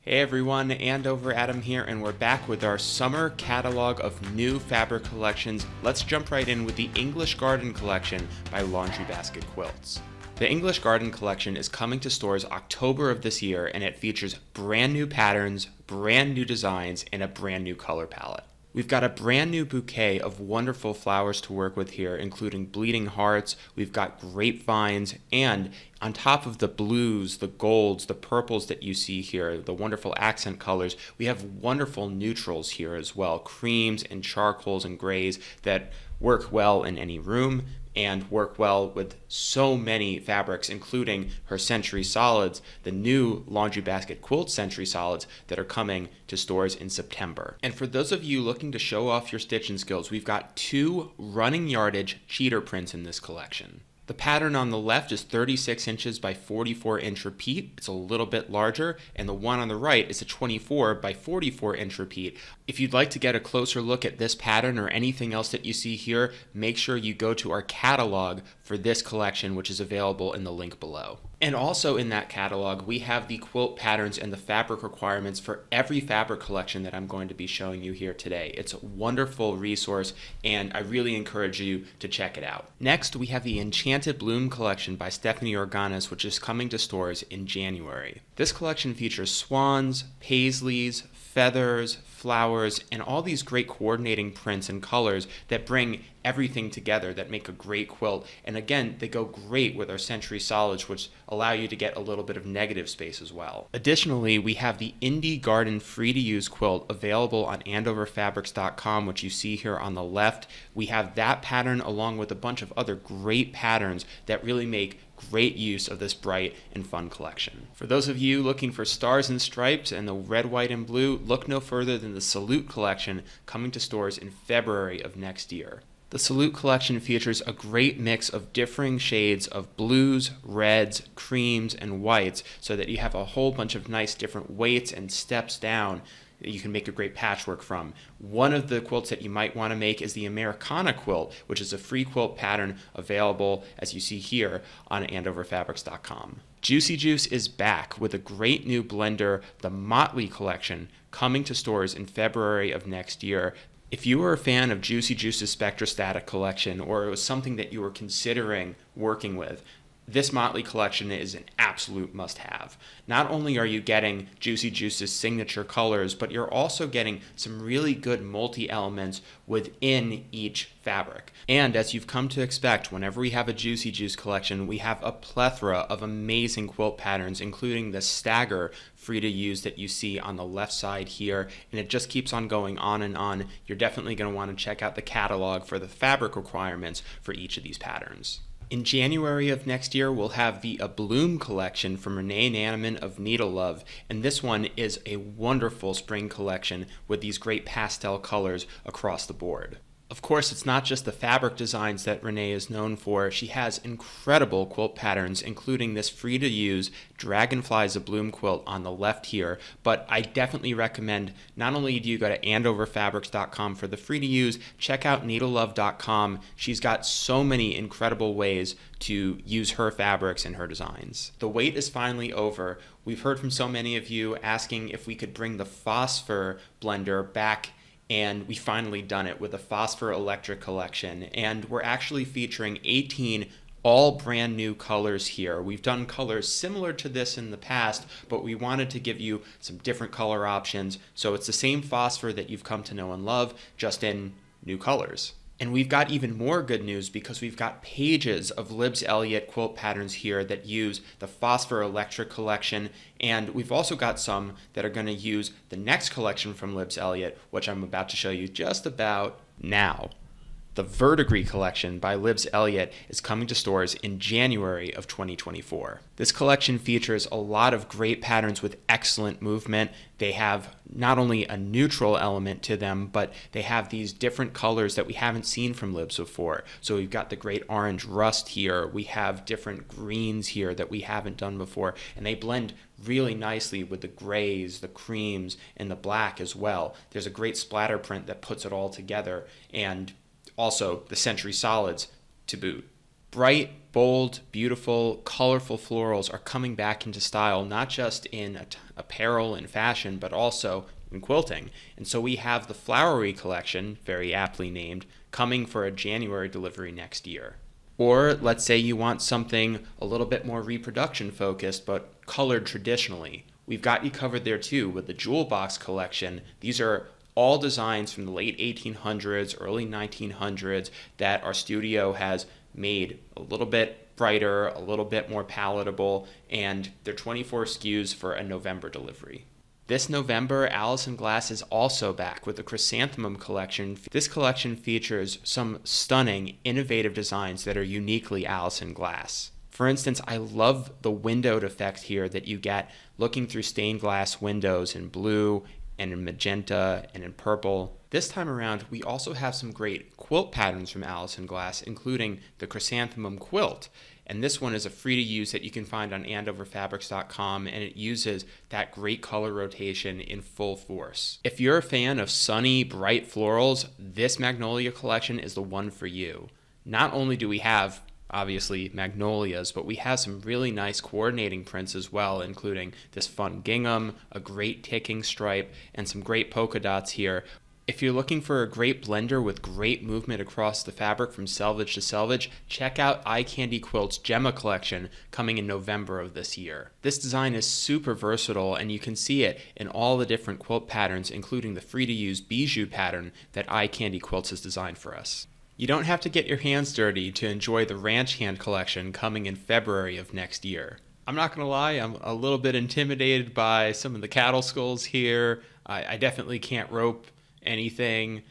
Hey everyone, Andover Adam here, and we're back with our summer catalog of new fabric collections. Let's jump right in with the English Garden collection by Laundry Basket Quilts. The English Garden collection is coming to stores October of this year, and it features brand new patterns, brand new designs, and a brand new color palette. We've got a brand new bouquet of wonderful flowers to work with here, including bleeding hearts, we've got grapevines, and on top of the blues, the golds, the purples that you see here, the wonderful accent colors, we have wonderful neutrals here as well, creams and charcoals and grays that work well in any room and work well with so many fabrics, including her Century Solids, the new Laundry Basket Quilt Century Solids that are coming to stores in September. And for those of you looking to show off your stitching skills, we've got two running yardage cheater prints in this collection. The pattern on the left is 36 inches by 44 inch repeat. It's a little bit larger, and the one on the right is a 24 by 44 inch repeat. If you'd like to get a closer look at this pattern or anything else that you see here, make sure you go to our catalog for this collection, which is available in the link below. And also in that catalog, we have the quilt patterns and the fabric requirements for every fabric collection that I'm going to be showing you here today. It's a wonderful resource, and I really encourage you to check it out. Next, we have the Enchanted Bloom collection by Stephanie Organes, which is coming to stores in January. This collection features swans, paisleys, feathers, flowers, and all these great coordinating prints and colors that bring everything together that make a great quilt. And again, they go great with our Century Solids, which allow you to get a little bit of negative space as well. Additionally, we have the Indie Garden free-to-use quilt available on AndoverFabrics.com, which you see here on the left. We have that pattern along with a bunch of other great patterns that really make great use of this bright and fun collection. For those of you looking for stars and stripes and the red, white, and blue, look no further than the Salute collection coming to stores in February of next year. The Salute collection features a great mix of differing shades of blues, reds, creams, and whites so that you have a whole bunch of nice different weights and steps down that you can make a great patchwork from. One of the quilts that you might want to make is the Americana quilt, which is a free quilt pattern available, as you see here, on AndoverFabrics.com. Juicy Juice is back with a great new blender, the Motley collection, coming to stores in February of next year. If you were a fan of Juicy Juice's Spectrostatic collection, or it was something that you were considering working with, this Motley collection is an absolute must-have. Not only are you getting Juicy Juice's signature colors, but you're also getting some really good multi-elements within each fabric. And as you've come to expect, whenever we have a Juicy Juice collection, we have a plethora of amazing quilt patterns, including the Stagger free to use that you see on the left side here, and it just keeps on going on and on. You're definitely going to want to check out the catalog for the fabric requirements for each of these patterns. In January of next year, we'll have the Abloom collection from Renee Nanneman of Needle Love, and this one is a wonderful spring collection with these great pastel colors across the board. Of course, it's not just the fabric designs that Renee is known for. She has incredible quilt patterns, including this free-to-use Dragonflies Abloom quilt on the left here, but I definitely recommend not only do you go to AndoverFabrics.com for the free-to-use, check out NeedleLove.com. She's got so many incredible ways to use her fabrics and her designs. The wait is finally over. We've heard from so many of you asking if we could bring the Phosphor blender back, and we finally done it with the Phosphor Electric collection, and we're actually featuring 18 all brand new colors here. We've done colors similar to this in the past, but we wanted to give you some different color options, so it's the same Phosphor that you've come to know and love, just in new colors. And we've got even more good news because we've got pages of Libs Elliott quilt patterns here that use the Phosphor Electric collection, and we've also got some that are going to use the next collection from Libs Elliott, which I'm about to show you just about now. The Verdigris collection by Libs Elliott is coming to stores in January of 2024. This collection features a lot of great patterns with excellent movement. They have not only a neutral element to them, but they have these different colors that we haven't seen from Libs before. So we've got the great orange rust here. We have different greens here that we haven't done before, and they blend really nicely with the grays, the creams, and the black as well. There's a great splatter print that puts it all together, and also the Century Solids to boot. Bright, bold, beautiful, colorful florals are coming back into style, not just in apparel and fashion, but also in quilting. And so we have the Flowery collection, very aptly named, coming for a January delivery next year. Or let's say you want something a little bit more reproduction focused, but colored traditionally. We've got you covered there too with the Jewel Box collection. These are all designs from the late 1800s, early 1900s that our studio has made a little bit brighter, a little bit more palatable, and they're 24 SKUs for a November delivery. This November, Alice in Glass is also back with the Chrysanthemum collection. This collection features some stunning, innovative designs that are uniquely Alice in Glass. For instance, I love the windowed effect here that you get looking through stained glass windows in blue and in magenta and in purple. This time around, we also have some great quilt patterns from Alice in Glass, including the Chrysanthemum quilt. And this one is a free to use that you can find on AndoverFabrics.com, and it uses that great color rotation in full force. If you're a fan of sunny, bright florals, this Magnolia collection is the one for you. Not only do we have obviously magnolias, but we have some really nice coordinating prints as well, including this fun gingham, a great ticking stripe, and some great polka dots here. If you're looking for a great blender with great movement across the fabric from selvage to selvage, check out Eye Candy Quilt's Gemma collection coming in November of this year. This design is super versatile, and you can see it in all the different quilt patterns, including the free-to-use bijou pattern that Eye Candy Quilts has designed for us. You don't have to get your hands dirty to enjoy the Ranch Hand collection coming in February of next year. I'm not going to lie, I'm a little bit intimidated by some of the cattle skulls here. I definitely can't rope anything.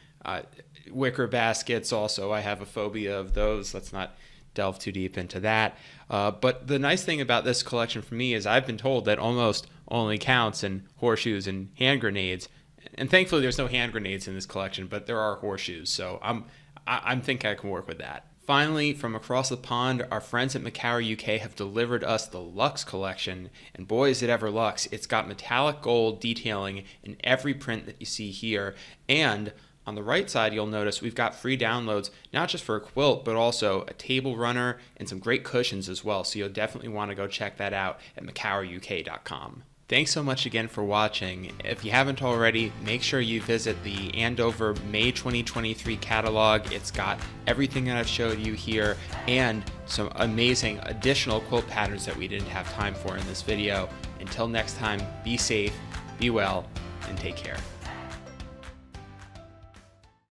Wicker baskets also, I have a phobia of those. Let's not delve too deep into that. But the nice thing about this collection for me is I've been told that almost only counts in horseshoes and hand grenades. And thankfully there's no hand grenades in this collection, but there are horseshoes. So I'm thinking I can work with that. Finally, from across the pond, our friends at Macara UK have delivered us the Luxe collection, and boy is it ever Luxe. It's got metallic gold detailing in every print that you see here, and on the right side you'll notice we've got free downloads, not just for a quilt, but also a table runner and some great cushions as well, so you'll definitely want to go check that out at macarauk.com. Thanks so much again for watching. If you haven't already, make sure you visit the Andover May 2023 catalog. It's got everything that I've showed you here and some amazing additional quilt patterns that we didn't have time for in this video. Until next time, be safe, be well, and take care.